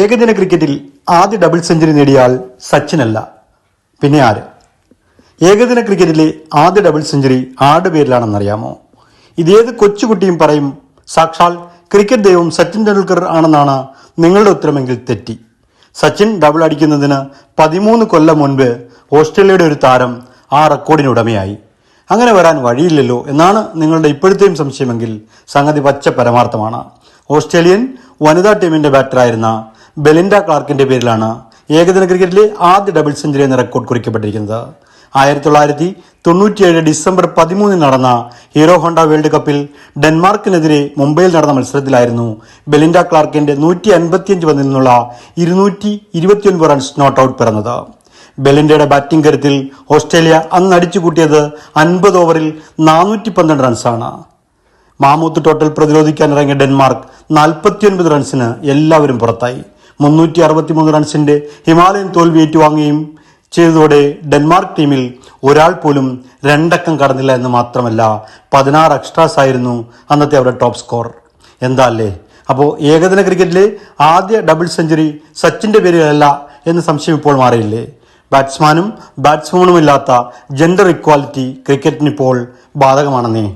ഏകദിന ക്രിക്കറ്റിൽ ആദ്യ ഡബിൾ സെഞ്ചുറി നേടിയ ആൾ സച്ചിനല്ല, പിന്നെ ആര്? ഏകദിന ക്രിക്കറ്റിലെ ആദ്യ ഡബിൾ സെഞ്ചുറി ആരുടെ പേരിലാണെന്നറിയാമോ? ഇതേത് കൊച്ചുകുട്ടിയും പറയും സാക്ഷാൽ ക്രിക്കറ്റ് ദൈവം സച്ചിൻ ടെണ്ടുൽക്കർ ആണെന്നാണ് നിങ്ങളുടെ ഉത്തരമെങ്കിൽ തെറ്റി. സച്ചിൻ ഡബിൾ അടിക്കുന്നതിന് 13 കൊല്ലം മുൻപ് ഓസ്ട്രേലിയയുടെ ഒരു താരം ആ റെക്കോർഡിന് ഉടമയായി. അങ്ങനെ വരാൻ വഴിയില്ലല്ലോ എന്നാണ് നിങ്ങളുടെ ഇപ്പോഴത്തെയും സംശയമെങ്കിൽ സംഗതി പച്ച പരമാർത്ഥമാണ്. ഓസ്ട്രേലിയൻ വനിതാ ടീമിന്റെ ബാറ്ററായിരുന്ന ബെലിൻഡ ക്ലാർക്കിന്റെ പേരിലാണ് ഏകദിന ക്രിക്കറ്റിലെ ആദ്യ ഡബിൾ സെഞ്ചുറി എന്ന റെക്കോർഡ് കുറിക്കപ്പെട്ടിരിക്കുന്നത്. 1997 ഡിസംബർ 13 നടന്ന ഹീറോ ഹോണ്ട വേൾഡ് കപ്പിൽ ഡെൻമാർക്കിനെതിരെ മുംബൈയിൽ നടന്ന മത്സരത്തിലായിരുന്നു ബെലിൻഡ ക്ലാർക്കിന്റെ 155 പന്തിൽ നിന്നുള്ള 229 റൺസ് നോട്ട് ഔട്ട് പിറന്നത്. ബെലിൻഡയുടെ ബാറ്റിംഗ് കരുത്തിൽ ഓസ്ട്രേലിയ അന്ന് അടിച്ചുകൂട്ടിയത് 50 ഓവറിൽ 412 റൺസാണ്. മാമൂത്ത് ടോട്ടൽ പ്രതിരോധിക്കാനിറങ്ങിയ ഡെൻമാർക്ക് 49 റൺസിന് എല്ലാവരും പുറത്തായി. 363 റൺസിന്റെ ഹിമാലയൻ തോൽവി ഏറ്റുവാങ്ങുകയും ചെയ്തതോടെ ഡെൻമാർക്ക് ടീമിൽ ഒരാൾ പോലും 2 അക്കം കടന്നില്ല എന്ന് മാത്രമല്ല 16 എക്സ്ട്രാസ് ആയിരുന്നു അന്നത്തെ അവരുടെ ടോപ്പ് സ്കോർ. എന്താ അല്ലേ? അപ്പോൾ ഏകദിന ക്രിക്കറ്റിലെ ആദ്യ ഡബിൾ സെഞ്ചുറി സച്ചിന്റെ പേരിലല്ല എന്ന് സംശയം ഇപ്പോൾ മാറിയില്ലേ? ബാറ്റ്സ്മാനും ബാറ്റ്സ്വുമണുമില്ലാത്ത ജെൻഡർ ഇക്വാലിറ്റി ക്രിക്കറ്റിനിപ്പോൾ ബാധകമാണെന്നേ.